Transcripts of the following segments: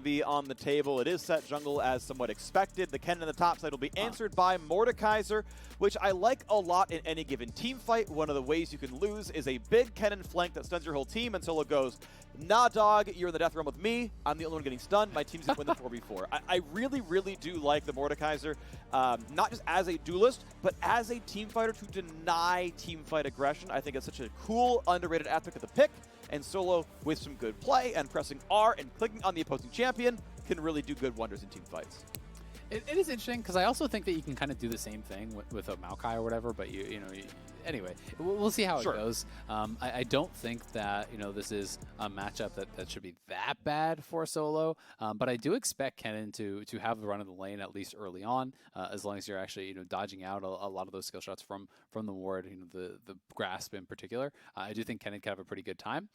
Be on the table. It is Sett jungle as somewhat expected. The Kennen on the top side will be answered by Mordekaiser, which I like a lot in any given team fight. One of the ways you can lose is a big Kennen flank that stuns your whole team, and Solo goes, nah dog, you're in the death realm with me. I'm the only one getting stunned. My team's gonna win the 4v4. I really, really do like the Mordekaiser, not just as a duelist, but as a team fighter to deny team fight aggression. I think it's such a cool, underrated aspect of the pick. And Solo, with some good play and pressing R and clicking on the opposing champion, can really do good wonders in team fights. It is interesting because I also think that you can kind of do the same thing with a Maokai or whatever, but anyway, we'll see how it goes. I don't think that this is a matchup that should be that bad for Solo, but I do expect Kennen to have the run of the lane at least early on, as long as you're actually dodging out a lot of those skill shots from the ward, the grasp in particular. I do think Kennen can have a pretty good time,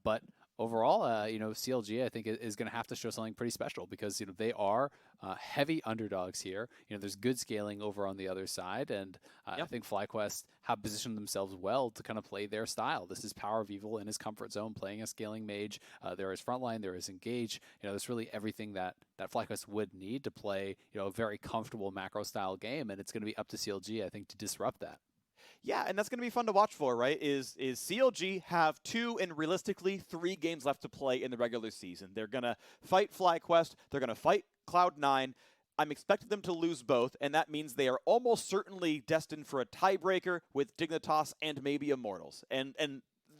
but overall, CLG I think is going to have to show something pretty special because they are heavy underdogs here. There's good scaling over on the other side, and I think FlyQuest have positioned themselves well to kind of play their style. This is PowerOfEvil in his comfort zone, playing a scaling mage. There is frontline, there is engage. There's really everything that FlyQuest would need to play a very comfortable macro style game, and it's going to be up to CLG I think to disrupt that. Yeah, and that's going to be fun to watch for, right? Is CLG have 2 and realistically 3 games left to play in the regular season. They're going to fight FlyQuest. They're going to fight Cloud9. I'm expecting them to lose both, and that means they are almost certainly destined for a tiebreaker with Dignitas and maybe Immortals. And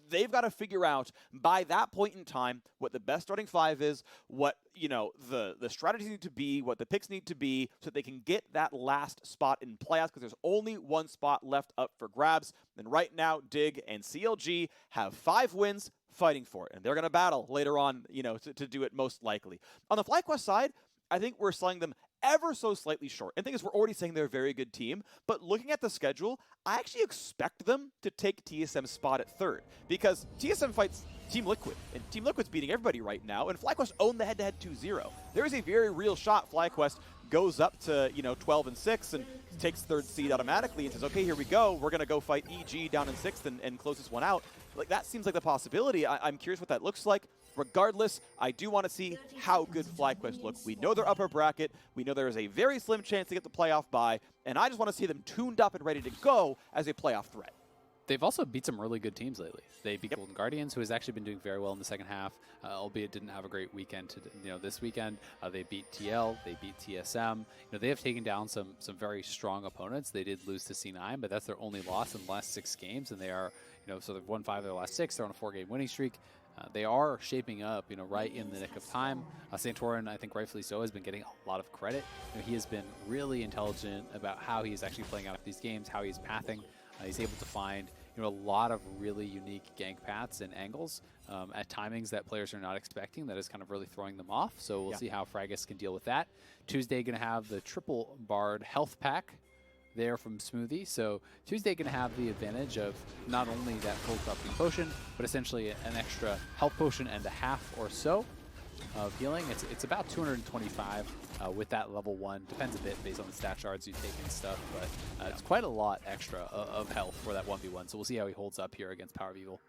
they've got to figure out by that point in time what the best starting 5 is, what the strategies need to be, what the picks need to be, so that they can get that last spot in playoffs, because there's only one spot left up for grabs. And right now, Dig and CLG have 5 wins fighting for it, and they're going to battle later on, to do it most likely. On the FlyQuest side, I think we're selling them ever so slightly short. And the thing is, we're already saying they're a very good team, but looking at the schedule, I actually expect them to take TSM's spot at 3rd, because TSM fights Team Liquid, and Team Liquid's beating everybody right now, and FlyQuest own the head-to-head 2-0. There is a very real shot FlyQuest goes up to 12-6 and takes 3rd seed automatically and says, okay, here we go, we're going to go fight EG down in 6th and close this one out. Like, that seems like the possibility. I'm curious what that looks like. Regardless, I do want to see how good FlyQuest look. We know they're upper bracket. We know there is a very slim chance to get the playoff bye, and I just want to see them tuned up and ready to go as a playoff threat. They've also beat some really good teams lately. They beat Golden Guardians, who has actually been doing very well in the second half, albeit didn't have a great weekend this weekend. They beat TL, they beat TSM. They have taken down some very strong opponents. They did lose to C9, but that's their only loss in the last 6 games, and they are, so they've won 5 of their last 6. They're on a 4-game winning streak. They are shaping up, right in the nick of time. Santorin, I think rightfully so, has been getting a lot of credit. He has been really intelligent about how he's actually playing out these games, how he's pathing. He's able to find a lot of really unique gank paths and angles at timings that players are not expecting. That is kind of really throwing them off. So we'll see how Fragas can deal with that. Tuesday going to have the triple Bard health pack there from Smoothie. So Tuesday going to have the advantage of not only that full corrupting potion, but essentially an extra health potion and a half or so of healing. It's about 225 with that level 1. Depends a bit based on the stat shards you take and stuff, but it's quite a lot extra of health for that 1v1. So we'll see how he holds up here against PowerOfEvil.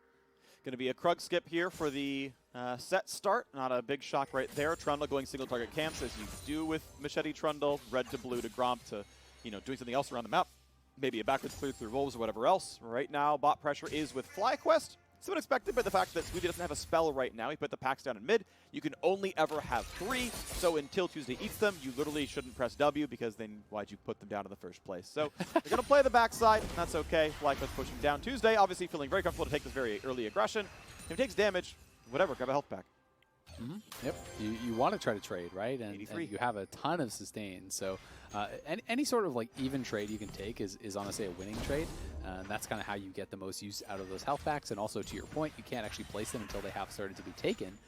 Going to be a Krug skip here for the Sett start. Not a big shock right there. Trundle going single target camps as you do with Machete Trundle. Red to blue to Gromp to doing something else around the map. Maybe a backwards clear through Wolves or whatever else. Right now, bot pressure is with FlyQuest. It's unexpected by the fact that Smoothie doesn't have a spell right now. He put the packs down in mid. You can only ever have 3, so until Tuesday eats them, you literally shouldn't press W, because then why'd you put them down in the first place? So they're going to play the backside, and that's okay. FlyQuest pushing down Tuesday, obviously feeling very comfortable to take this very early aggression. If he takes damage, whatever, grab a health pack. Yep, you want to try to trade, right? And you have a ton of sustain, so any sort of even trade you can take is honestly a winning trade, and that's kind of how you get the most use out of those health packs. And also, to your point, you can't actually place them until they have started to be taken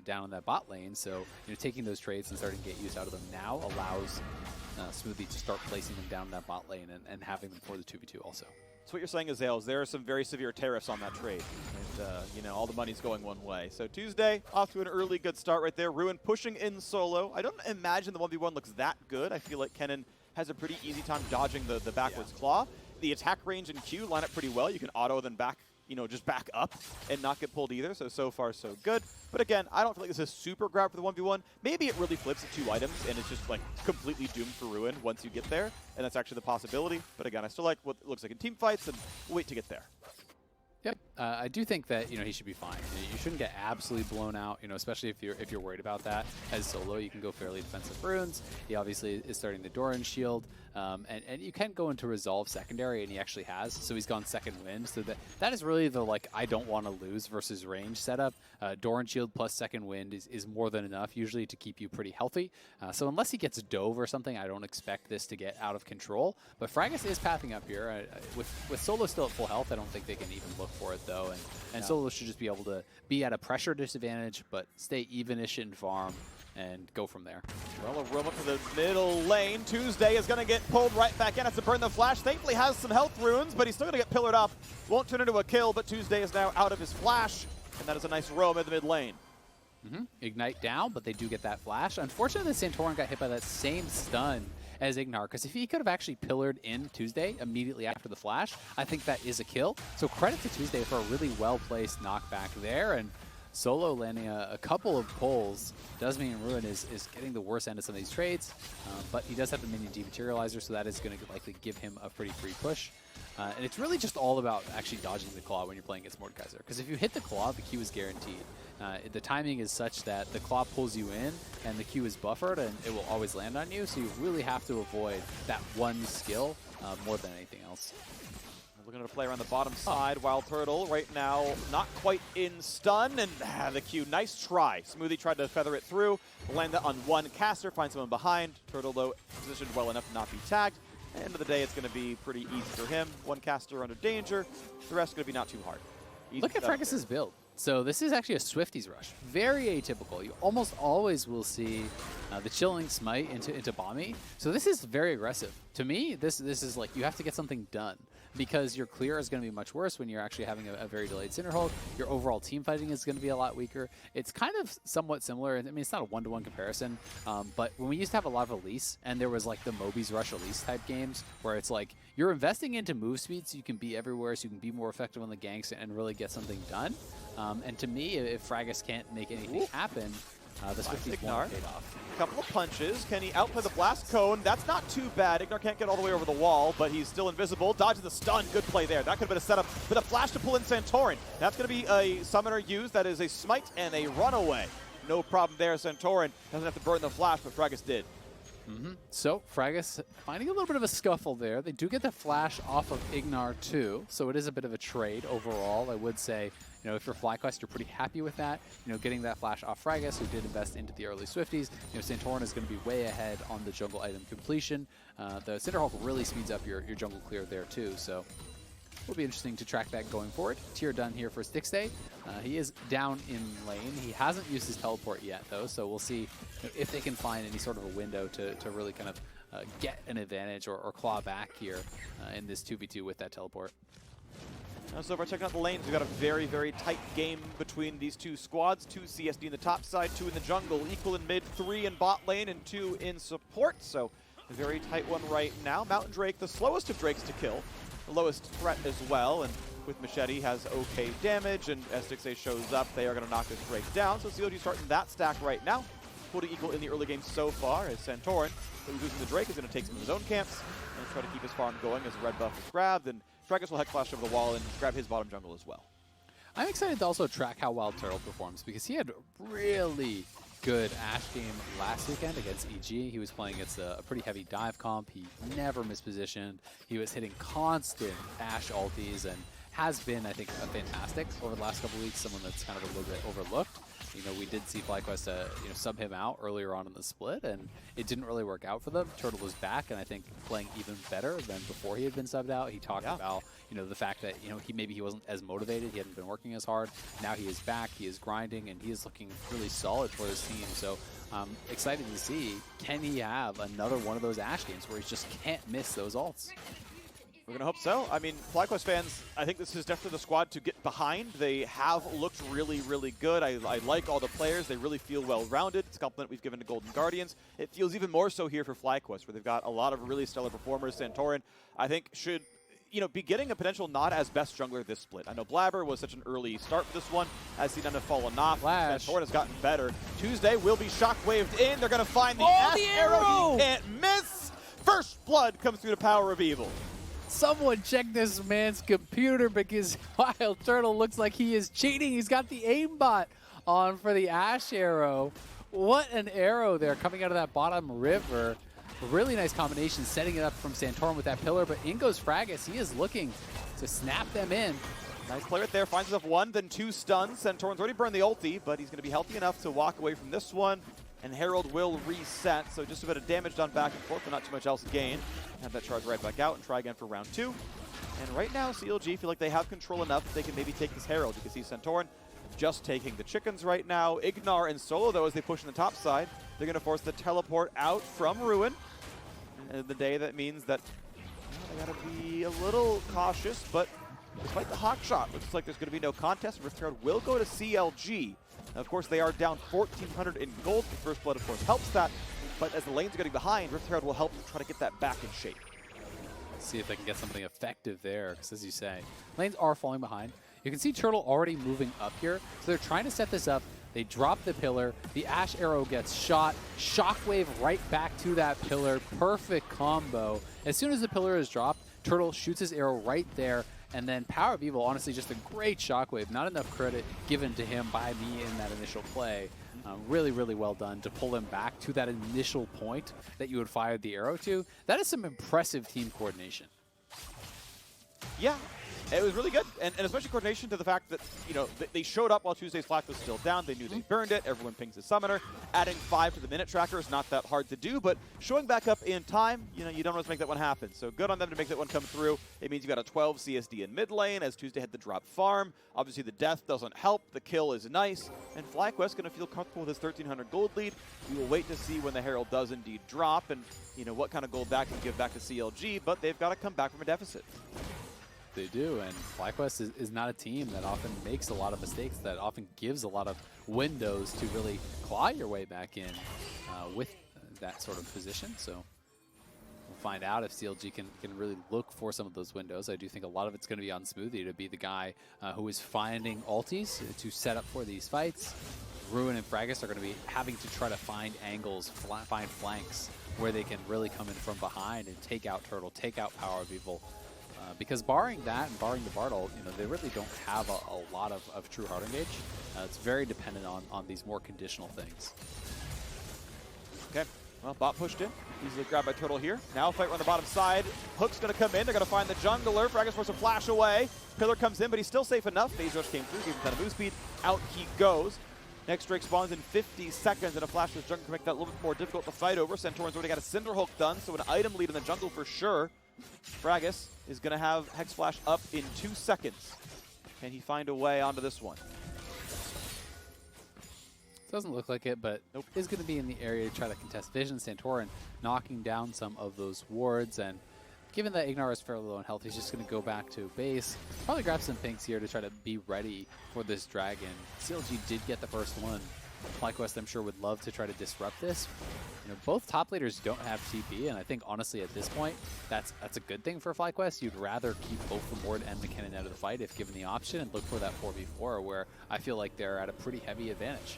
down in that bot lane. So taking those trades and starting to get use out of them now allows Smoothie to start placing them down in that bot lane and having them for the 2v2 also. So what you're saying, Ezreal, is there are some very severe tariffs on that trade. And, all the money's going one way. So Tuesday, off to an early good start right there. Ruin pushing in solo. I don't imagine the 1v1 looks that good. I feel like Kennen has a pretty easy time dodging the backwards claw. The attack range and Q line up pretty well. You can auto then back you know, just back up and not get pulled either. So far, so good. But again, I don't feel like this is super grab for the 1v1. Maybe it really flips at 2 items and it's just like completely doomed for ruin once you get there. And that's actually the possibility. But again, I still like what it looks like in team fights and we'll wait to get there. Yep, I do think that he should be fine. You shouldn't get absolutely blown out, especially if you're worried about that. As solo, you can go fairly defensive runes. He obviously is starting the Doran shield, and you can go into resolve secondary, and he actually has. So he's gone second wind. So that is really the I don't want to lose versus range setup. Doran shield plus second wind is more than enough usually to keep you pretty healthy. So unless he gets dove or something, I don't expect this to get out of control. But Fragas is pathing up here with solo still at full health. I don't think they can even look for it though, and solo should just be able to be at a pressure disadvantage, but stay even-ish in farm and go from there. Well, a roam up to the middle lane. Tuesday is going to get pulled right back in. Has to burn the flash. Thankfully has some health runes, but he's still going to get pillared up. Won't turn into a kill, but Tuesday is now out of his flash, and that is a nice roam in the mid lane. Ignite down, but they do get that flash. Unfortunately, Santorin got hit by that same stun as IgNar, because if he could have actually pillared in Tuesday immediately after the flash, I think that is a kill. So credit to Tuesday for a really well-placed knockback there, and Solo landing a couple of pulls does mean Ruin is getting the worst end of some of these trades, but he does have the minion dematerializer, so that is going to likely give him a pretty free push. And it's really just all about actually dodging the claw when you're playing against Mordekaiser, because if you hit the claw, the Q is guaranteed. The timing is such that the claw pulls you in and the Q is buffered and it will always land on you, so you really have to avoid that one skill more than anything else. Looking to play around the bottom side. WildTurtle right now not quite in stun, and the Q, nice try. Smoothie tried to feather it through, land that on one caster, find someone behind. Turtle, though, positioned well enough to not be tagged. At the end of the day, it's going to be pretty easy for him. One caster under danger. The rest going to be not too hard. Easy. Look at Fragas' build. So this is actually a Swifties rush. Very atypical. You almost always will see the Chilling Smite into Bomby. So this is very aggressive. To me, this is like you have to get something done, because your clear is going to be much worse when you're actually having a very delayed Cinder Hulk. Your overall team fighting is going to be a lot weaker. It's kind of somewhat similar. I mean, it's not a one-to-one comparison, but when we used to have a lot of Elise, and there was like the Moby's Rush Elise type games, where it's like you're investing into move speed so you can be everywhere, so you can be more effective on the ganks and really get something done. And to me, if Fragas can't make anything happen, the Swifties won't paid off. Couple of punches. Can he outplay the blast cone? That's not too bad. IgNar can't get all the way over the wall, but he's still invisible. Dodges the stun. Good play there. That could have been a setup. But a flash to pull in Santorin. That's going to be a summoner used. That is a smite and a runaway. No problem there. Santorin doesn't have to burn the flash, but Fragas did. So Fragas finding a little bit of a scuffle there. They do get the flash off of IgNar too, so it is a bit of a trade overall. I would say, if you're FlyQuest, you're pretty happy with that. Getting that flash off Fragas, who did invest into the early Swifties. Santorin is going to be way ahead on the jungle item completion. The Cinder Hulk really speeds up your jungle clear there too, so it'll be interesting to track that going forward. Tier done here for Stixxay. He is down in lane. He hasn't used his teleport yet, though, so we'll see if they can find any sort of a window to really kind of get an advantage or claw back here in this 2v2 with that teleport. So far, checking out the lanes, we've got a very, very tight game between these two squads. 2 CSD in the top side, 2 in the jungle, equal in mid, 3 in bot lane, and 2 in support. So a very tight one right now. Mountain Drake, the slowest of Drakes to kill. The lowest threat as well, and with Machete has okay damage, and as Stixxay shows up, they are going to knock this Drake down. So CLG starting that stack right now. Fully equal in the early game so far, as Santorin, who's using the Drake, is going to take some of his own camps and try to keep his farm going as the red buff is grabbed, and Fragas will head flash over the wall and grab his bottom jungle as well. I'm excited to also track how WildTurtle performs, because he had really good Ashe game last weekend against EG. He was playing against a pretty heavy dive comp. He never mispositioned. He was hitting constant Ashe ultis and has been, I think, fantastic over the last couple weeks, someone that's kind of a little bit overlooked. We did see FlyQuest sub him out earlier on in the split, and it didn't really work out for them. Turtle was back, and I think playing even better than before he had been subbed out. He talked about, the fact that, he wasn't as motivated. He hadn't been working as hard. Now he is back. He is grinding, and he is looking really solid for his team. So I'm excited to see, can he have another one of those Ashe games where he just can't miss those ults? We're going to hope so. I mean, FlyQuest fans, I think this is definitely the squad to get behind. They have looked really, really good. I like all the players. They really feel well-rounded. It's a compliment we've given to Golden Guardians. It feels even more so here for FlyQuest, where they've got a lot of really stellar performers. Santorin, I think, should be getting a potential nod as best jungler this split. I know Blabber was such an early start for this one, as he done have fallen off. Santorin has gotten better. Tuesday will be shockwaved in. They're going to find the Ashe arrow. He can't miss. First blood comes through the PowerOfEvil. Someone check this man's computer because WildTurtle looks like he is cheating. He's got the aimbot on for the Ashe arrow. What an arrow there coming out of that bottom river. A really nice combination, setting it up from Santorin with that pillar, but in goes Fragas. He is looking to snap them in. Nice play right there, finds himself 1, then 2 stuns. Santorin's already burned the ulti, but he's going to be healthy enough to walk away from this one, and Herald will reset, so just a bit of damage done back and forth, but not too much else gained. Have that charge right back out and try again for round 2. And right now, CLG feel like they have control enough that they can maybe take this Herald. You can see Santorin just taking the chickens right now. IgNar and Solo, though, as they push in the top side, they're going to force the teleport out from Ruin. And the day that means that they got to be a little cautious, but despite the hot shot, looks like there's going to be no contest. Rift Herald will go to CLG. Now, of course, they are down 1,400 in gold. The first blood, of course, helps that. But as the lanes are getting behind, Rift Herald will help to try to get that back in shape. Let's see if they can get something effective there, because as you say, lanes are falling behind. You can see Turtle already moving up here, so they're trying to set this up. They drop the pillar, the Ashe arrow gets shot, shockwave right back to that pillar, perfect combo. As soon as the pillar is dropped, Turtle shoots his arrow right there, and then PowerOfEvil, honestly, just a great shockwave. Not enough credit given to him by me in that initial play. Really, really well done to pull him back to that initial point that you would fire the arrow to. That is some impressive team coordination. Yeah, it was really good, and especially coordination to the fact that, they showed up while Tuesday's flag was still down. They knew they burned it. Everyone pings the summoner. Adding 5 to the minute tracker is not that hard to do, but showing back up in time, you don't want to make that one happen. So good on them to make that one come through. It means you got a 12 CSD in mid lane as Tuesday had the drop farm. Obviously, the death doesn't help. The kill is nice, and FlyQuest going to feel comfortable with his 1,300 gold lead. We will wait to see when the Herald does indeed drop and, what kind of gold that can give back to CLG, but they've got to come back from a deficit. They do, and FlyQuest is not a team that often makes a lot of mistakes, that often gives a lot of windows to really claw your way back in with that sort of position. So we'll find out if CLG can really look for some of those windows. I do think a lot of it's going to be on Smoothie to be the guy who is finding ultis to set up for these fights. Ruin and Fragas are going to be having to try to find angles, find flanks where they can really come in from behind and take out Turtle, take out PowerOfEvil. Because barring that and barring the Bartle, they really don't have a lot of true hard engage. It's very dependent on these more conditional things. Okay, well, bot pushed in. Easily grabbed by Turtle here. Now fight on the bottom side. Hook's going to come in. They're going to find the jungler. Fragas forces a flash away. Pillar comes in, but he's still safe enough. Phase Rush came through, gave him 10 of move speed. Out he goes. Next Drake spawns in 50 seconds, and a flash to the jungle can make that a little bit more difficult to fight over. Santorin's already got a Syndra hook done, so an item lead in the jungle for sure. Fragas is going to have Hex Flash up in 2 seconds. Can he find a way onto this one? Doesn't look like it, but is going to be in the area to try to contest vision. Santorin knocking down some of those wards, and given that IgNar is fairly low in health, he's just going to go back to base. Probably grab some pinks here to try to be ready for this dragon. CLG did get the first one. FlyQuest, I'm sure, would love to try to disrupt this. Both top leaders don't have TP, and I think, honestly, at this point, that's a good thing for FlyQuest. You'd rather keep both the Mord and the Kennen out of the fight if given the option and look for that 4v4 where I feel like they're at a pretty heavy advantage.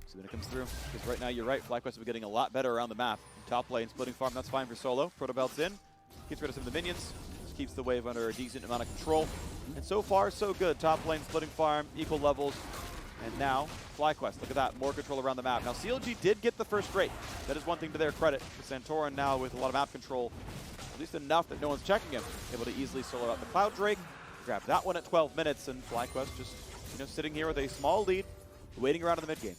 So then it comes through, because right now, you're right, FlyQuest will be getting a lot better around the map. Top lane, splitting farm, that's fine for Solo. Protobelt's in, gets rid of some of the minions, just keeps the wave under a decent amount of control. And so far, so good. Top lane, splitting farm, equal levels. And now, FlyQuest, look at that, more control around the map. Now, CLG did get the first rate. That is one thing to their credit. Santorin now with a lot of map control, at least enough that no one's checking him. Able to easily solo out the Cloud Drake, grab that one at 12 minutes, and FlyQuest just, sitting here with a small lead, waiting around in the mid game.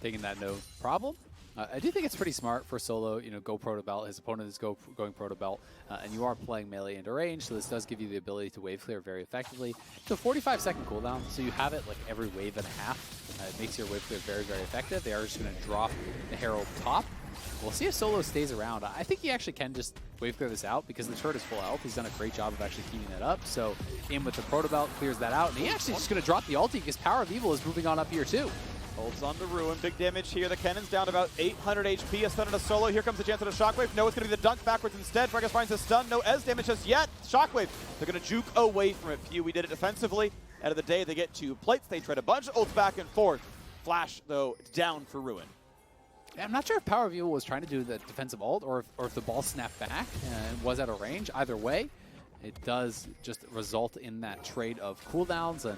Taking that no problem. I do think it's pretty smart for Solo, go pro to belt. His opponent is going pro to belt, and you are playing melee into range, so this does give you the ability to wave clear very effectively. It's a 45-second cooldown, so you have it like every wave and a half. It makes your wave clear very, very effective. They are just going to drop the Herald top. We'll see if Solo stays around. I think he actually can just wave clear this out because the turret is full health. He's done a great job of actually keeping that up. So in with the proto belt, clears that out, and he actually just going to drop the ulti because PowerOfEvil is moving on up here too. Holds on to Ruin. Big damage here. The Kennen's down to about 800 HP. A stun and a solo. Here comes the chance at a Shockwave. No, it's going to be the dunk backwards instead. Fragas finds a stun. No Ez damage just yet. Shockwave. They're going to juke away from it. We did it defensively. End of the day, they get 2 plates. They trade a bunch of ults back and forth. Flash, though, down for Ruin. Yeah, I'm not sure if PowerOfEvil was trying to do the defensive ult or if the ball snapped back and was out of range. Either way, it does just result in that trade of cooldowns, and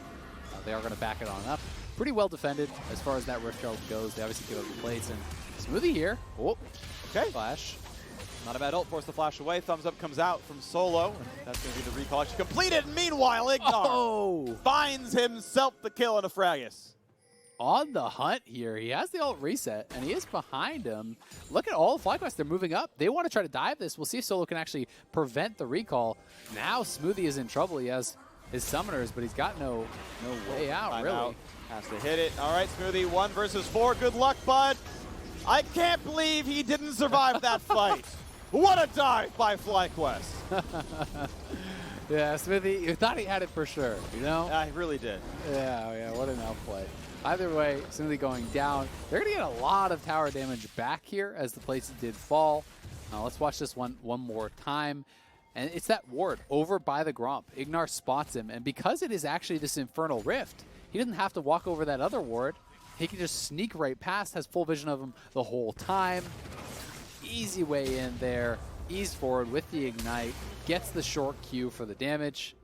they are going to back it on up. Pretty well defended as far as that Rift Herald goes. They obviously give up the plates, and Smoothie here. Oh, okay. Flash. Not a bad ult, force the flash away. Thumbs up comes out from Solo. And that's going to be the recall actually completed. Meanwhile, IgNar finds himself the kill on a Fragas. On the hunt here. He has the ult reset, and he is behind him. Look at all of FlyQuest. They're moving up. They want to try to dive this. We'll see if Solo can actually prevent the recall. Now Smoothie is in trouble. He has his summoners, but he's got no way out, really. Has to hit it. All right, Smoothie, 1 versus 4. Good luck, bud. I can't believe he didn't survive that fight. What a dive by FlyQuest. Yeah, Smoothie, you thought he had it for sure, you know? I really did. Yeah, what an outplay. Either way, Smoothie going down. They're going to get a lot of tower damage back here as the plates did fall. Let's watch this one more time. And it's that ward over by the Gromp. IgNar spots him, and because it is actually this Infernal Rift, he doesn't have to walk over that other ward. He can just sneak right past, has full vision of him the whole time. Easy way in there, ease forward with the Ignite, gets the short Q for the damage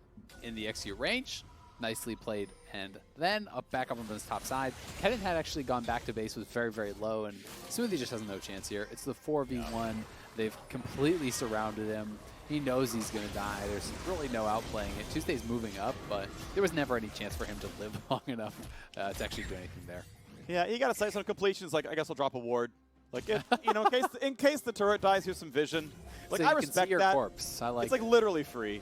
in the XU range. Nicely played, and then back up on his top side. Kennen had actually gone back to base with very, very low, and Smoothie just has no chance here. It's the 4v1. They've completely surrounded him. He knows he's going to die. There's really no outplaying it. Tuesday's moving up, but there was never any chance for him to live long enough to actually do anything there. Yeah, you got to say some completions. Like, I guess I'll drop a ward. Like, if, you know, in case the turret dies, here's some vision. Like, so I you respect can see your that. corpse. I like. It's like literally free.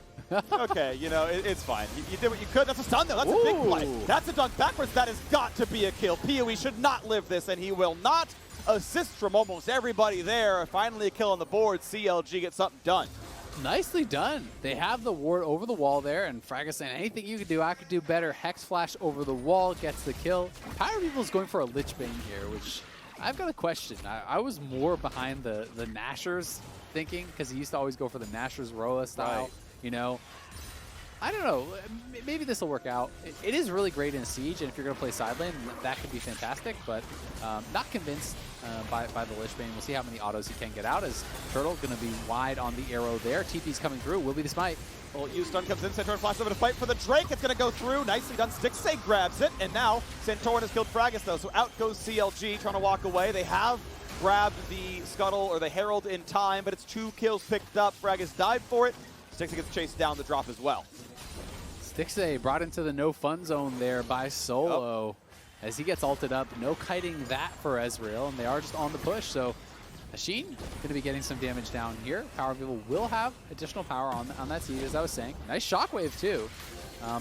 Okay, you know, it's fine. You did what you could. That's a stun though. That's a big play. That's a dunk backwards. That has got to be a kill. PoE should not live this, and he will not. Assist from almost everybody there. Finally a kill on the board. CLG gets something done. Nicely done. They have the ward over the wall there, and Fragas saying, anything you could do, I could do better. Hex Flash over the wall gets the kill. PowerOfEvil is going for a Lich Bane here, which I've got a question. I was more behind the Nashers thinking, because he used to always go for the Nashers Roa style, right. You know. I don't know. Maybe this will work out. It is really great in Siege, and if you're going to play side lane, that could be fantastic, but not convinced by the Lich Bane. We'll see how many autos he can get out, as Turtle going to be wide on the arrow there. TP's coming through. Will be the smite. Well, U-Stun comes in. Santorin flashes over to fight for the Drake. It's going to go through. Nicely done. Stixxay grabs it, and now Santorin has killed Fragas, though, so out goes CLG trying to walk away. They have grabbed the Scuttle or the Herald in time, but it's 2 kills picked up. Fragas died for it. Stixxay gets chased down the drop as well. Stixxay brought into the no fun zone there by Solo as he gets ulted up. No kiting that for Ezreal, and they are just on the push. So Ashe going to be getting some damage down here. PowerOfEvil will have additional power on that siege, as I was saying. Nice shockwave too.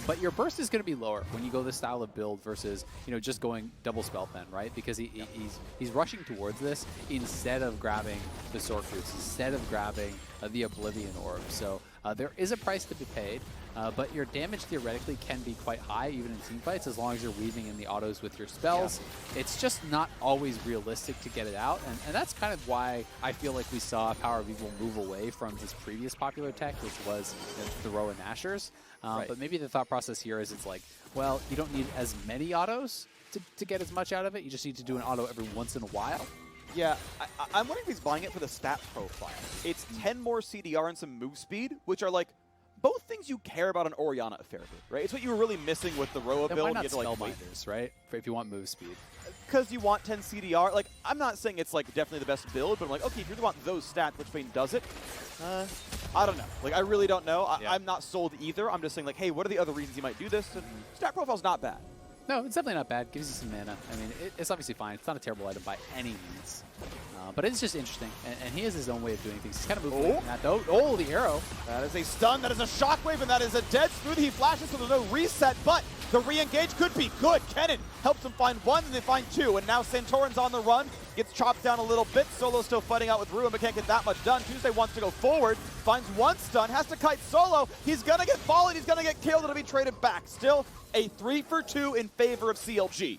But your burst is going to be lower when you go this style of build versus, you know, just going double spell pen, right? Because he's rushing towards this instead of grabbing the sword fruits, instead of grabbing the Oblivion Orb. So there is a price to be paid. But your damage theoretically can be quite high, even in team fights, as long as you're weaving in the autos with your spells. Yeah. It's just not always realistic to get it out, and that's kind of why I feel like we saw PowerOfEvil move away from this previous popular tech, which was the Roa Nashers. Right. But maybe the thought process here is it's like, well, you don't need as many autos to get as much out of it. You just need to do an auto every once in a while. Yeah, I'm wondering if he's buying it for the stat profile. It's 10 more CDR and some move speed, which are like, both things you care about on Orianna a fair bit, right? It's what you were really missing with the Roa then build. Why not Spellbinders, right? If you want move speed. Because you want 10 CDR. Like, I'm not saying it's like definitely the best build, but I'm like, okay, if you really want those stats, which Bane does it? I don't know. Like, I really don't know. I'm not sold either. I'm just saying, like, hey, what are the other reasons you might do this? And stat profile's not bad. No, it's definitely not bad. Gives you some mana. I mean, it's obviously fine. It's not a terrible item by any means. But it's just interesting. And he has his own way of doing things. He's kind of moving that though. Oh, the arrow. That is a stun. That is a shockwave. And that is a dead Smoothie. He flashes, so there's no reset. But the re-engage could be good. Kennen helps him find 1, and they find 2. And now Santorin's on the run. Gets chopped down a little bit. Solo's still fighting out with Ruin, but can't get that much done. Tuesday wants to go forward. Finds 1 stun. Has to kite Solo. He's going to get fallen. He's going to get killed. It'll be traded back. Still a 3 for 2 in favor of CLG.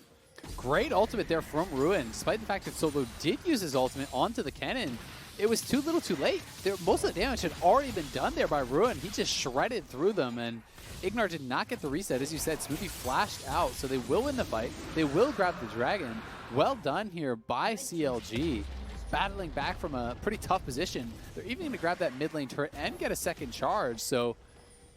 Great ultimate there from Ruin. Despite the fact that Solo did use his ultimate onto the Kennen, it was too little too late. Most of the damage had already been done there by Ruin. He just shredded through them, and IgNar did not get the reset. As you said, Smoothie flashed out, so they will win the fight. They will grab the dragon. Well done here by CLG. Battling back from a pretty tough position. They're even going to grab that mid lane turret and get a second charge, so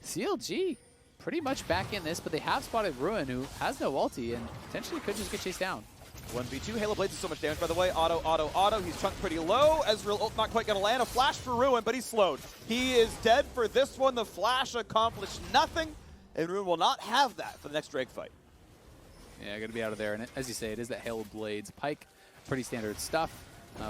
CLG pretty much back in this, but they have spotted Ruin, who has no ulti and potentially could just get chased down. 1v2. Halo Blades is so much damage, by the way. Auto. He's chunked pretty low. Ezreal ult not quite going to land. A flash for Ruin, but he's slowed. He is dead for this one. The flash accomplished nothing, and Ruin will not have that for the next Drake fight. Yeah, going to be out of there. And as you say, it is that Halo Blades. Pyke, pretty standard stuff.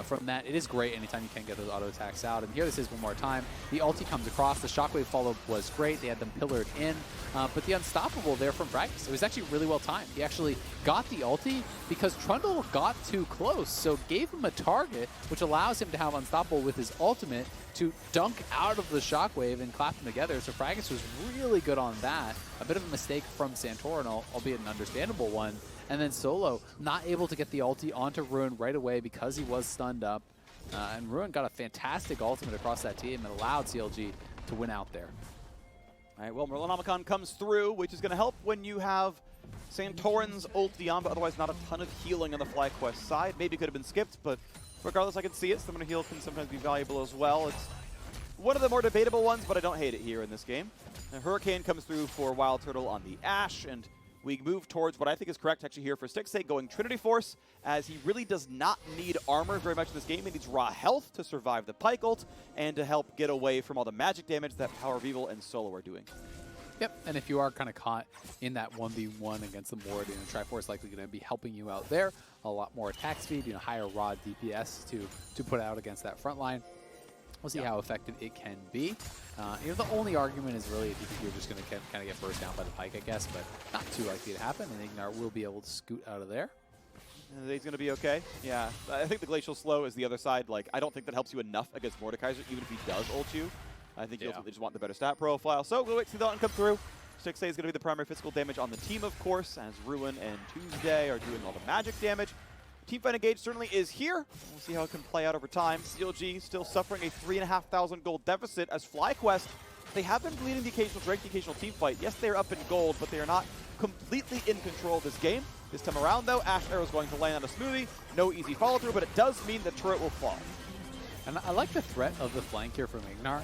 From that, it is great anytime you can get those auto attacks out. And here this is one more time. The ulti comes across. The shockwave follow was great. They had them pillared in. But the unstoppable there from Fragas, it was actually really well timed. He actually got the ulti because Trundle got too close. So gave him a target, which allows him to have unstoppable with his ultimate to dunk out of the shockwave and clap them together. So Fragas was really good on that. A bit of a mistake from Santorin, albeit an understandable one. And then Solo, not able to get the ulti onto Ruin right away because he was stunned up. And Ruin got a fantastic ultimate across that team and allowed CLG to win out there. All right, well, Merlonomicon comes through, which is going to help when you have Santorin's ulti on, but otherwise not a ton of healing on the FlyQuest side. Maybe could have been skipped, but regardless, I can see it. Summoner heal can sometimes be valuable as well. It's one of the more debatable ones, but I don't hate it here in this game. And Hurricane comes through for WildTurtle on the Ashe, and we move towards what I think is correct actually here for Stixxay, going Trinity Force, as he really does not need armor very much in this game. He needs raw health to survive the Pyke ult and to help get away from all the magic damage that PowerOfEvil and Solo are doing. Yep, and if you are kind of caught in that 1v1 against the Mord, Triforce is likely going to be helping you out there. A lot more attack speed, higher raw DPS to put out against that front line. We'll see how effective it can be. The only argument is really if you think you're just going to kind of get burst down by the Pyke, I guess, but not too likely to happen. And IgNar will be able to scoot out of there. He's going to be okay. Yeah, I think the Glacial Slow is the other side. Like, I don't think that helps you enough against Mordekaiser, even if he does ult you. I think you ultimately just want the better stat profile. So we'll wait to see that one come through. Stixxay is going to be the primary physical damage on the team, of course, as Ruin and Tuesday are doing all the magic damage. Teamfight Engage certainly is here. We'll see how it can play out over time. CLG still suffering a 3,500 gold deficit as FlyQuest, they have been bleeding the occasional Drake, the occasional teamfight. Yes, they're up in gold, but they are not completely in control of this game. This time around, though, Ashe Arrow is going to land on a Smoothie. No easy follow-through, but it does mean the turret will fall. And I like the threat of the flank here from IgNar.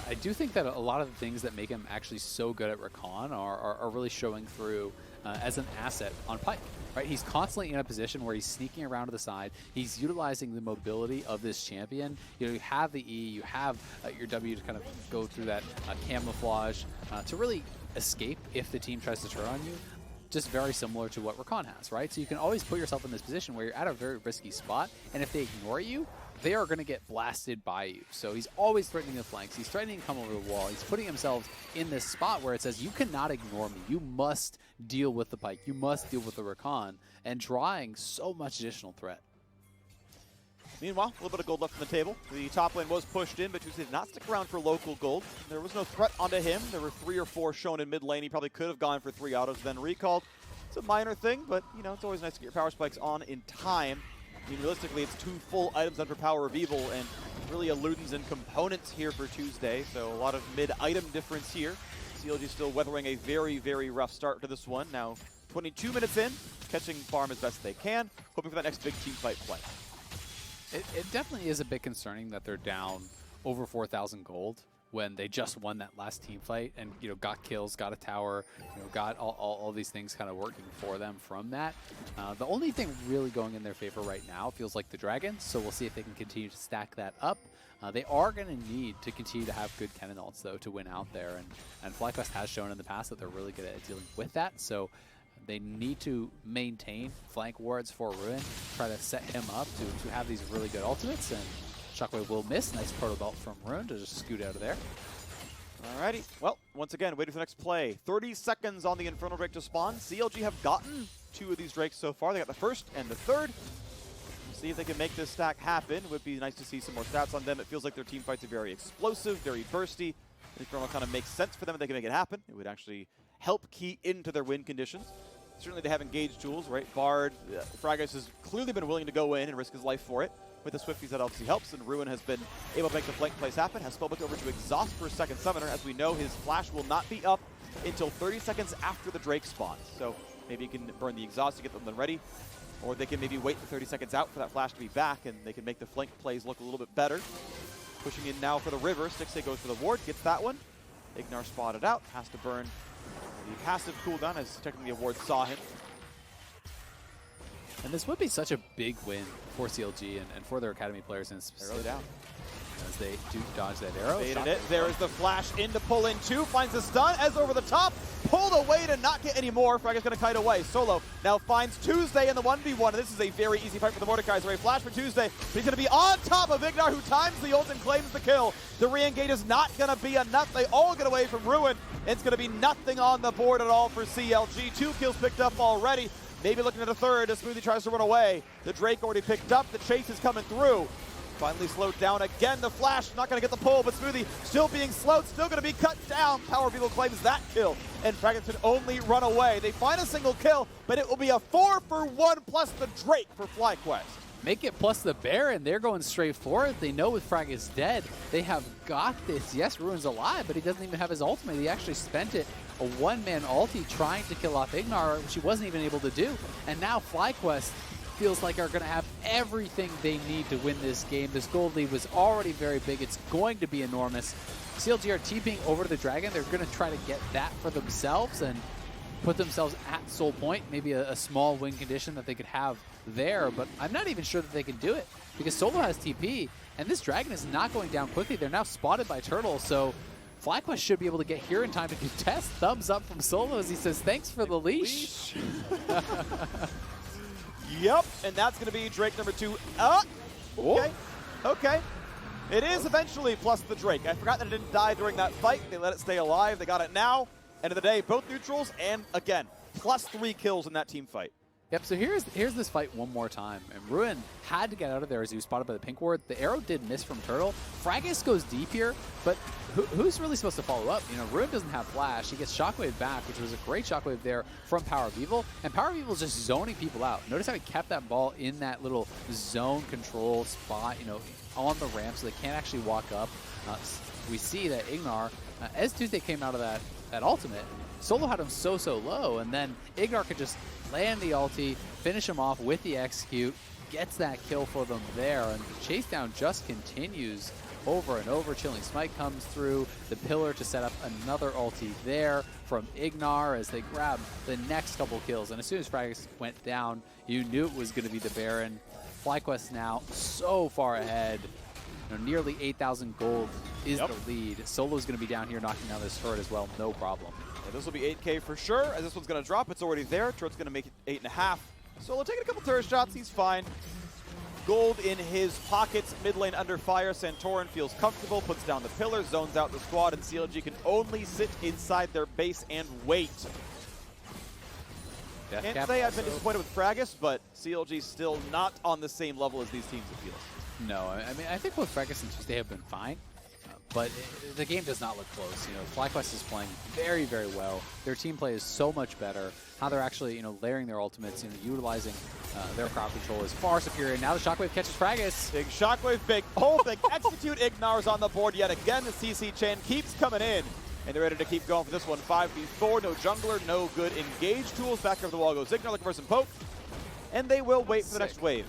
I do think that a lot of the things that make him actually so good at Recon are really showing through as an asset on Pyke. Right? He's constantly in a position where he's sneaking around to the side. He's utilizing the mobility of this champion. You have the E, you have your W to kind of go through that camouflage to really escape if the team tries to turn on you. Just very similar to what Recon has, right? So you can always put yourself in this position where you're at a very risky spot, and if they ignore you, they are going to get blasted by you. So he's always threatening the flanks. He's threatening to come over the wall. He's putting himself in this spot where it says, you cannot ignore me. You must deal with the Pyke. You must deal with the Recon, and drawing so much additional threat. Meanwhile, a little bit of gold left on the table. The top lane was pushed in, but Tuesday did not stick around for local gold. There was no threat onto him. There were 3 or 4 shown in mid lane. He probably could have gone for 3 autos, then recalled. It's a minor thing, but it's always nice to get your power spikes on in time. I mean, realistically, it's 2 full items under PowerOfEvil, and really Eludens and components here for Tuesday, so a lot of mid-item difference here. CLG still weathering a very, very rough start to this one. Now, 22 minutes in, catching farm as best they can, hoping for that next big team fight play. It definitely is a bit concerning that they're down over 4,000 gold when they just won that last team fight and got kills, got a tower, got all these things kind of working for them from that. The only thing really going in their favor right now feels like the dragons, so we'll see if they can continue to stack that up. They are going to need to continue to have good Kennen ults though to win out there, and FlyQuest has shown in the past that they're really good at dealing with that. So they need to maintain flank wards for Ruin, try to set him up to have these really good ultimates, and Shockwave will miss. Nice proto belt from Ruin to just scoot out of there. Alrighty, well, once again, waiting for the next play. 30 seconds on the Infernal Drake to spawn. CLG have gotten 2 of these Drakes so far. They got the first and the third. See if they can make this stack happen. Would be nice to see some more stats on them. It feels like their team fights are very explosive, very bursty. The Infernal kind of makes sense for them if they can make it happen. It would actually help key into their win conditions. Certainly they have engaged tools, right? Bard, Fragas has clearly been willing to go in and risk his life for it. With the Swifties, that obviously helps, and Ruin has been able to make the flank plays happen. Has spellbooked over to exhaust for his second summoner. As we know, his flash will not be up until 30 seconds after the Drake spawns. So maybe he can burn the exhaust to get them ready, or they can maybe wait the 30 seconds out for that flash to be back, and they can make the flank plays look a little bit better. Pushing in now for the river. Stixxay goes for the ward, gets that one. IgNar spotted out, has to burn the passive cooldown as technically a ward saw him. And this would be such a big win for CLG and for their Academy players in specific. Arrow down. As they do dodge that arrow. Baited it. There is the flash in to pull in two. Finds the stun. Ez over the top. Pulled away to not get any more. Fragas going to kite away. Solo now finds Tuesday in the 1v1. And this is a very easy fight for the Mordekaiser. A flash for Tuesday. He's going to be on top of IgNar, who times the ult and claims the kill. The re-engage is not going to be enough. They all get away from Ruin. It's going to be nothing on the board at all for CLG. 2 kills picked up already. Maybe looking at a third as Smoothie tries to run away. The Drake already picked up. The chase is coming through. Finally slowed down again. The flash not going to get the pull, but Smoothie still being slowed, still going to be cut down. PowerOfEvil claims that kill, and Fragas can only run away. They find a single kill, but it will be a 4-for-1 plus the Drake for FlyQuest. Make it plus the Baron. They're going straight for it. They know with Fragas dead, they have got this. Yes, Ruin's alive, but he doesn't even have his ultimate. He actually spent it, a one-man ulti, trying to kill off IgNar, which he wasn't even able to do. And now FlyQuest feels like are going to have everything they need to win this game. This gold lead was already very big. It's going to be enormous. CLG are TPing over to the Dragon. They're going to try to get that for themselves and put themselves at Soul Point, maybe a small win condition that they could have there, but I'm not even sure that they can do it because Solo has TP, and this Dragon is not going down quickly. They're now spotted by Turtle, so FlyQuest should be able to get here in time to contest. Thumbs up from Solo as he says, thanks for the leash. Yep, and that's going to be Drake number 2. Okay, okay. It is eventually plus the Drake. I forgot that it didn't die during that fight. They let it stay alive. They got it now. End of the day, both neutrals, and again, plus 3 kills in that team fight. Yep, so here's this fight one more time. And Ruin had to get out of there as he was spotted by the pink ward. The arrow did miss from Turtle. Fragas goes deep here, but who's really supposed to follow up? You know, Ruin doesn't have flash. He gets Shockwave back, which was a great Shockwave there from PowerOfEvil. And PowerOfEvil is just zoning people out. Notice how he kept that ball in that little zone control spot, you know, on the ramp so they can't actually walk up. We see that IgNar, as Tuesday came out of that ultimate, Solo had him so low, and then IgNar could just land the ulti, finish him off with the execute, gets that kill for them there, and the chase down just continues over and over. Chilling Smite comes through, the pillar to set up another ulti there from IgNar as they grab the next couple kills, and as soon as Fragas went down, you knew it was going to be the Baron. FlyQuest now so far ahead. You know, nearly 8,000 gold is the lead. Solo's going to be down here knocking down this turret as well, no problem. Yeah, this will be 8K for sure, as this one's going to drop. It's already there. Turret's going to make it 8.5. Solo taking a couple turret shots. He's fine. Gold in his pockets. Mid lane under fire. Santorin feels comfortable, puts down the pillar, zones out the squad, and CLG can only sit inside their base and wait. Can't say I've been disappointed with Fragas, but CLG's still not on the same level as these teams, it feels. No, I mean, I think both Fragas and Tuesday have been fine, but the game does not look close. You know, FlyQuest is playing very, very well. Their team play is so much better. How they're actually, you know, layering their ultimates, you know, utilizing their crowd control is far superior. Now the Shockwave catches Fragas. Big Shockwave, big ult, big execute. IgNar's on the board yet again. The CC chain keeps coming in, and they're ready to keep going for this one. 5v4, no jungler, no good engage tools. Back over the wall goes IgNar looking for some poke, and they will wait for the next wave.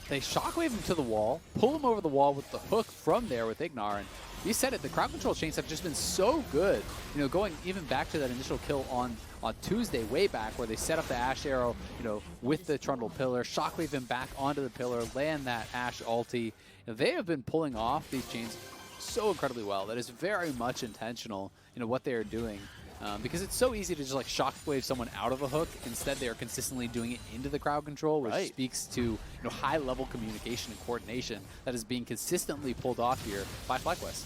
They shockwave him to the wall, pull him over the wall with the hook from there with IgNar, and you said it, the crowd control chains have just been so good. You know, going even back to that initial kill on Tuesday, way back, where they set up the Ashe arrow, you know, with the Trundle pillar, shockwave him back onto the pillar, land that Ashe ulti. You know, they have been pulling off these chains so incredibly well. That is very much intentional, you know, what they are doing. Because it's so easy to just like shockwave someone out of a hook. Instead, they are consistently doing it into the crowd control, which speaks to, you know, high-level communication and coordination that is being consistently pulled off here by FlyQuest.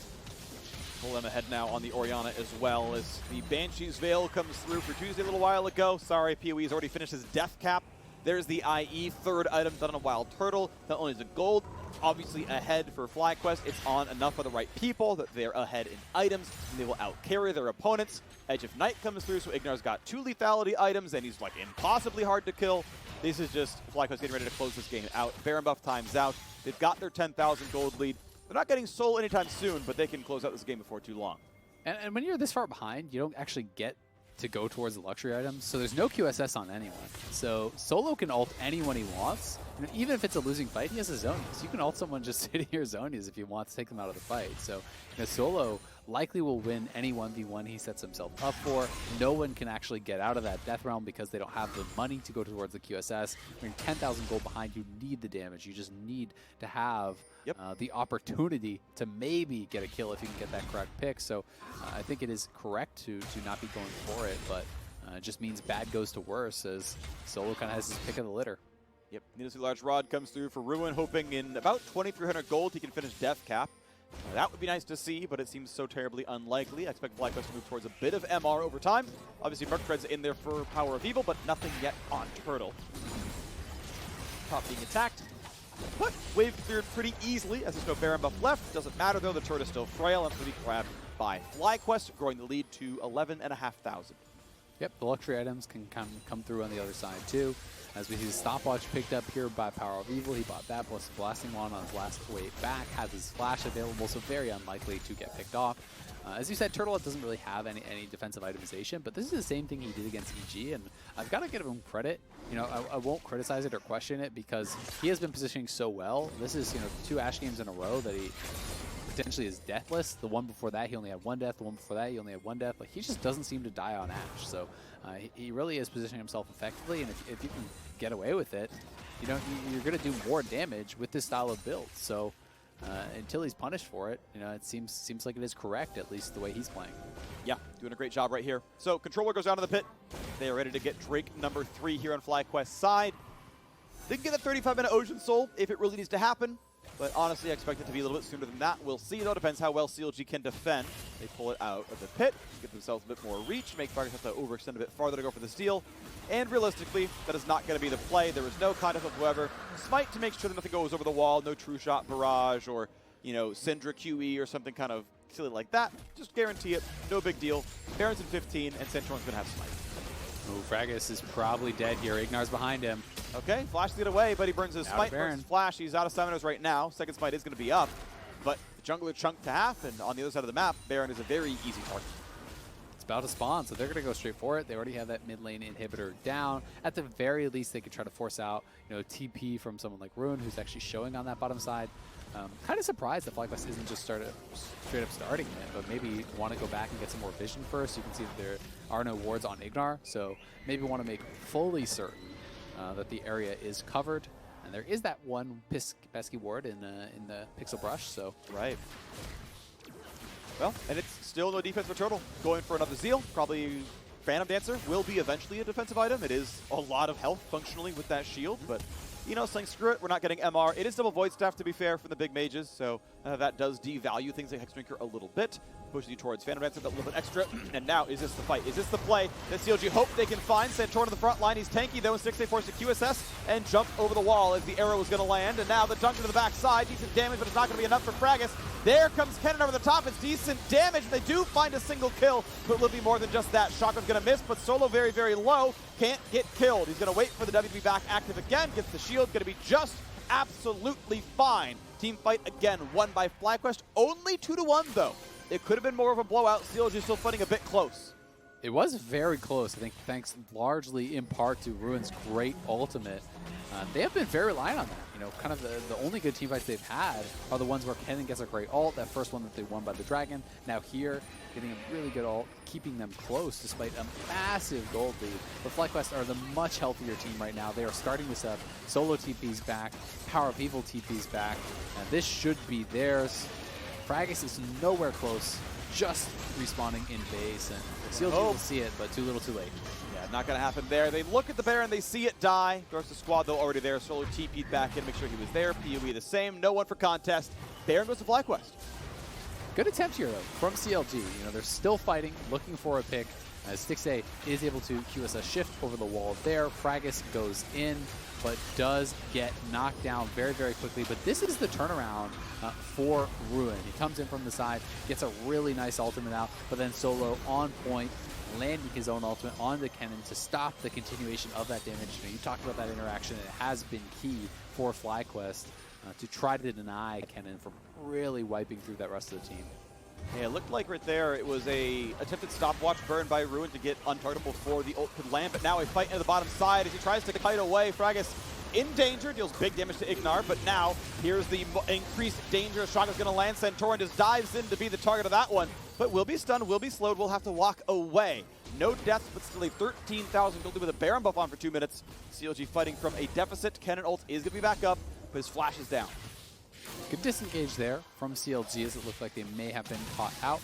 Pull them ahead now on the Orianna as well as the Banshee's Veil comes through for Tuesday a little while ago. Sorry, PoE's already finished his death cap. There's the IE third item done on a WildTurtle. Not only is it gold, obviously ahead for FlyQuest. It's on enough of the right people that they're ahead in items, and they will outcarry their opponents. Edge of Night comes through, so IgNar's got 2 lethality items, and he's like impossibly hard to kill. This is just FlyQuest getting ready to close this game out. Baron buff time's out. They've got their 10,000 gold lead. They're not getting Soul anytime soon, but they can close out this game before too long. And when you're this far behind, you don't actually get to go towards the luxury items, so there's no QSS on anyone. So Solo can ult anyone he wants, and even if it's a losing fight, he has a Zonies. You can ult someone just sitting here Zonies if you want to take them out of the fight. So Solo likely will win any 1v1 he sets himself up for. No one can actually get out of that death realm because they don't have the money to go towards the QSS. When you're 10,000 gold behind, you need the damage. You just need to have the opportunity to maybe get a kill if you can get that correct pick. So I think it is correct to not be going for it, but it just means bad goes to worse as Solo kind of has his pick of the litter. Yep, Needlessly Large Rod comes through for Ruin, hoping in about 2,300 gold he can finish Death Cap. That would be nice to see, but it seems so terribly unlikely. I expect FlyQuest to move towards a bit of MR over time. Obviously, Merc Thread's in there for PowerOfEvil, but nothing yet on Turtle. Top being attacked, but wave cleared pretty easily as there's no Baron buff left. Doesn't matter though, the turret is still frail and pretty grabbed by FlyQuest, growing the lead to 11,500. Yep, the luxury items can come through on the other side too. As we see the stopwatch picked up here by PowerOfEvil, he bought that plus Blasting Wand on his last wave back, has his flash available, so very unlikely to get picked off. As you said, Turtle doesn't really have any defensive itemization, but this is the same thing he did against EG, and I've got to give him credit. You know, I won't criticize it or question it because he has been positioning so well. This is, 2 Ashe games in a row that he potentially is deathless. The one before that, he only had 1 death. The one before that, he only had 1 death. Like, he just doesn't seem to die on Ashe. So he really is positioning himself effectively, and if you can get away with it, you're going to do more damage with this style of build. So until he's punished for it, it seems like it is correct, at least the way he's playing. Yeah, doing a great job right here. So Controller goes down to the pit. They are ready to get Drake number 3 here on FlyQuest's side. They can get a 35-minute Ocean Soul if it really needs to happen. But honestly, I expect it to be a little bit sooner than that. We'll see, though. Depends how well CLG can defend. They pull it out of the pit, give themselves a bit more reach, make Fragas have to overextend a bit farther to go for the steal. And realistically, that is not going to be the play. There is no contact whatsoever. Smite to make sure that nothing goes over the wall. No True Shot Barrage or, Syndra QE or something kind of silly like that. Just guarantee it. No big deal. Baron's in 15, and Santorin's going to have Smite. Ooh, Fragas is probably dead here. IgNar's behind him. Okay, Flash to get away, but he burns his Smite, burns his Flash. He's out of stamina right now. Second Smite is going to be up, but the jungler chunked to half, and on the other side of the map, Baron is a very easy target. It's about to spawn, so they're going to go straight for it. They already have that mid lane inhibitor down. At the very least, they could try to force out, TP from someone like Ruin, who's actually showing on that bottom side. Kind of surprised that FlyQuest isn't just straight up starting it, but maybe want to go back and get some more vision first. You can see that there are no wards on IgNar, so maybe want to make fully certain that the area is covered. And there is that one pesky ward in the Pixel Brush, so. Right. Well, and it's still no defense for Turtle. Going for another Zeal, probably Phantom Dancer will be eventually a defensive item. It is a lot of health functionally with that shield, but saying screw it, we're not getting MR. It is double Void Staff, to be fair, from the big mages, so that does devalue things like Hexdrinker a little bit. Pushes you towards Phantom Dancer, that little bit extra. And now, is this the fight? Is this the play that CLG hope they can find? Santorin on the front line. He's tanky, though, and Stixxay forced to QSS and jump over the wall as the arrow was going to land. And now the dunk to the backside. Decent damage, but it's not going to be enough for Fragas. There comes Kennen over the top. It's decent damage. They do find a single kill, but will be more than just that. Shotgun's going to miss, but Solo very, very low. Can't get killed. He's going to wait for the W to be back active again. Gets the shield. Going to be just absolutely fine. Team fight again, won by FlyQuest. Only 2-1, though. It could have been more of a blowout. CLG still fighting a bit close. It was very close, I think, thanks largely in part to Ruin's great ultimate. They have been very reliant on that. Kind of the only good team fights they've had are the ones where Kennen gets a great ult. That first one that they won by the Dragon. Now here, getting a really good ult, keeping them close despite a massive gold lead. But FlyQuest are the much healthier team right now. They are starting this up. Solo TP's back. PowerOfEvil TP's back. And this should be theirs. Fragas is nowhere close, just respawning in base, and CLG will see it, but too little too late. Yeah, not going to happen there. They look at the Baron, they see it die. There's the squad, though, already there. Solo TP'd back in, make sure he was there. PoE the same, no one for contest. Baron goes to FlyQuest. Good attempt here, though, from CLG. They're still fighting, looking for a pick. Stixxay is able to QSS shift over the wall there. Fragas goes in. but does get knocked down very, very quickly. But this is the turnaround for Ruin. He comes in from the side, gets a really nice ultimate out, but then Solo on point, landing his own ultimate onto Kennen to stop the continuation of that damage. You know, you talked about that interaction. It has been key for FlyQuest to try to deny Kennen from really wiping through that rest of the team. Yeah, it looked like right there it was a attempted stopwatch burn by Ruin to get untargetable before the ult could land, but now a fight into the bottom side as he tries to kite away. Fragas in danger, deals big damage to IgNar, but now here's the increased danger. Shot is going to land. Santorin just dives in to be the target of that one, but will be stunned, will be slowed, will have to walk away. No deaths, but still a 13,000 gold with a Baron buff on for 2 minutes. CLG fighting from a deficit. Kennen ult is going to be back up, but his flash is down. Good disengage there from CLG as it looked like they may have been caught out.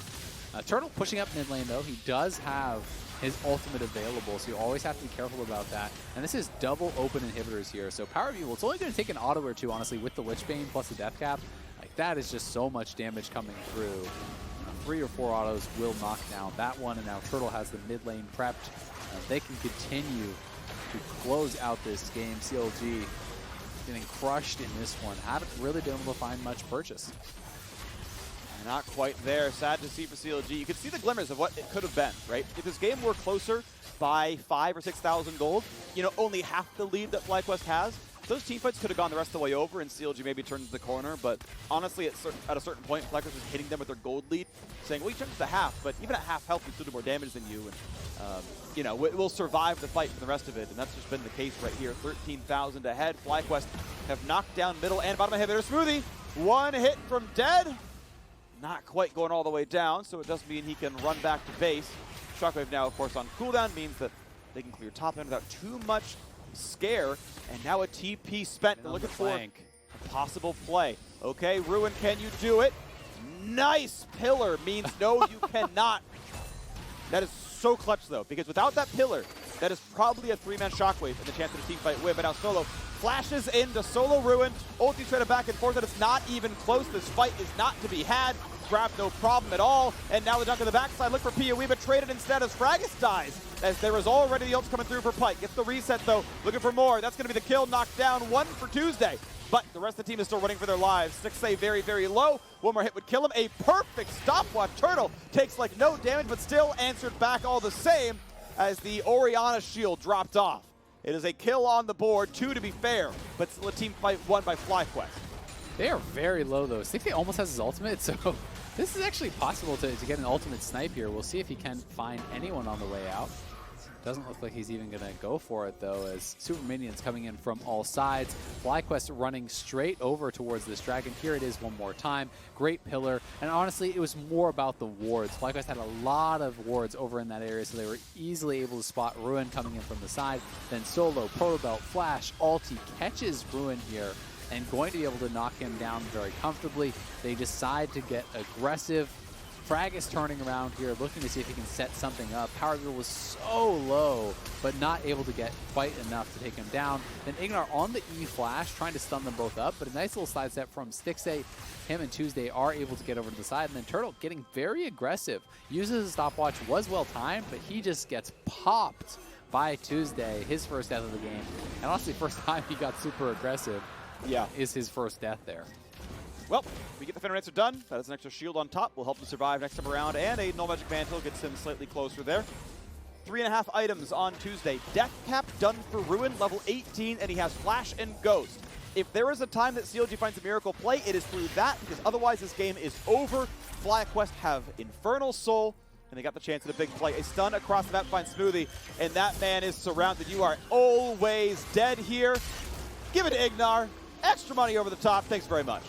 Turtle pushing up mid lane though. He does have his ultimate available, so you always have to be careful about that. And this is double open inhibitors here, so PowerOfEvil, it's only going to take an auto or two, honestly, with the Lich Bane plus the Death Cap. Like, that is just so much damage coming through. 3 or 4 autos will knock down that one, and now Turtle has the mid lane prepped. They can continue to close out this game. CLG getting crushed in this one. Haven't really been able to find much purchase. Not quite there. Sad to see for CLG. You could see the glimmers of what it could have been, right? If this game were closer by 5,000 or 6,000 gold, you know, only half the lead that FlyQuest has, those teamfights could have gone the rest of the way over and CLG maybe turns the corner. But honestly, at a certain point, FlyQuest was hitting them with their gold lead, saying, well, you turned to half, but even at half health, we still do more damage than you. And, you know, we'll survive the fight for the rest of it. And that's just been the case right here. 13,000 ahead. FlyQuest have knocked down middle and bottom inhibitor. Smoothie, 1 hit from dead. Not quite going all the way down, so it does mean he can run back to base. Shockwave now, of course, on cooldown means that they can clear top end without too much scare. And now a TP spent. They're looking for a possible play. Okay, Ruin, can you do it? Nice pillar means no, you cannot. That is so clutch, though, because without that pillar, that is probably a 3-man Shockwave and the chance of a team fight win. But now Solo flashes into Solo Ruin. Ulti trying to back and forth, and it's not even close. This fight is not to be had. Grab no problem at all. And now the dunk on the backside. Look for PoE, but traded instead as Fragas dies. As there is already the ults coming through for Pyke. Gets the reset, though. Looking for more. That's going to be the kill. Knocked down. 1 for Tuesday. But the rest of the team is still running for their lives. Stixxay very, very low. 1 more hit would kill him. A perfect stopwatch. Turtle takes like no damage, but still answered back all the same as the Orianna shield dropped off. It is a kill on the board, 2 to be fair, but still a team fight won by FlyQuest. They are very low, though. Stixxay almost has his ultimate, so this is actually possible to get an ultimate snipe here. We'll see if he can find anyone on the way out. Doesn't look like he's even going to go for it, though, as super minions coming in from all sides. FlyQuest running straight over towards this dragon. Here it is one more time. Great pillar. And honestly, it was more about the wards. FlyQuest had a lot of wards over in that area, so they were easily able to spot Ruin coming in from the side. Then Solo, Protobelt, Flash, Ulti catches Ruin here and going to be able to knock him down very comfortably. They decide to get aggressive. Fragas turning around here, looking to see if he can set something up. PowerOfEvil was so low, but not able to get quite enough to take him down. Then IgNar on the E flash, trying to stun them both up, but a nice little sidestep from Stixxay. Him and Tuesday are able to get over to the side, and then Turtle getting very aggressive. Uses his stopwatch, was well timed, but he just gets popped by Tuesday, his first death of the game. And honestly, first time he got super aggressive is his first death there. Well, we get the Fenrir answer done. That is an extra shield on top. Will help him survive next time around. And a null magic mantle gets him slightly closer there. 3.5 items on Tuesday. Death Cap done for Ruin, level 18, and he has Flash and Ghost. If there is a time that CLG finds a miracle play, it is through that, because otherwise this game is over. FlyQuest have Infernal Soul, and they got the chance at a big play. A stun across the map finds Smoothie, and that man is surrounded. You are always dead here. Give it to IgNar. Extra money over the top. Thanks very much.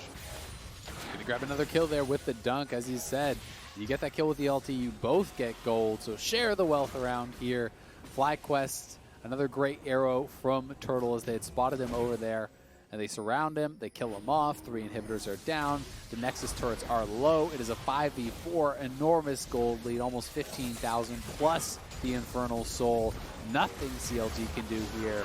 Gonna grab another kill there with the dunk, as you said. You get that kill with the LT, you both get gold, so share the wealth around here. FlyQuest, another great arrow from Turtle as they had spotted him over there. And they surround him, they kill him off, 3 inhibitors are down, the Nexus turrets are low. It is a 5v4, enormous gold lead, almost 15,000 plus the Infernal Soul. Nothing CLG can do here.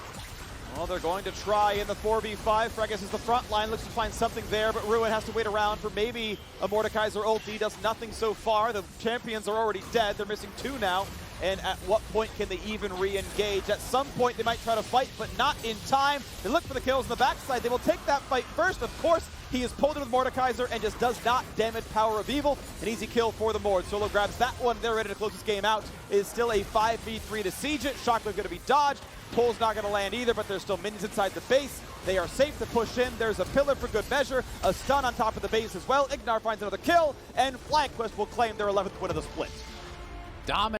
Well, they're going to try in the 4v5. Fragas is the front line, looks to find something there, but Ruin has to wait around for maybe a Mordekaiser ulti. Does nothing so far. The champions are already dead. They're missing 2 now. and at what point can they even re-engage? At some point they might try to fight, but not in time. They look for the kills on the backside. They will take that fight first. Of course, he is pulled in with Mordekaiser and just does not damage PowerOfEvil. An easy kill for the Mord. Solo grabs that one. They're ready to close this game out. It is still a 5v3 to siege it. Shockwave's going to be dodged. Pull's not going to land either, but there's still minions inside the base. They are safe to push in. There's a pillar for good measure. A stun on top of the base as well. IgNar finds another kill, and FlyQuest will claim their 11th win of the split. Dominant.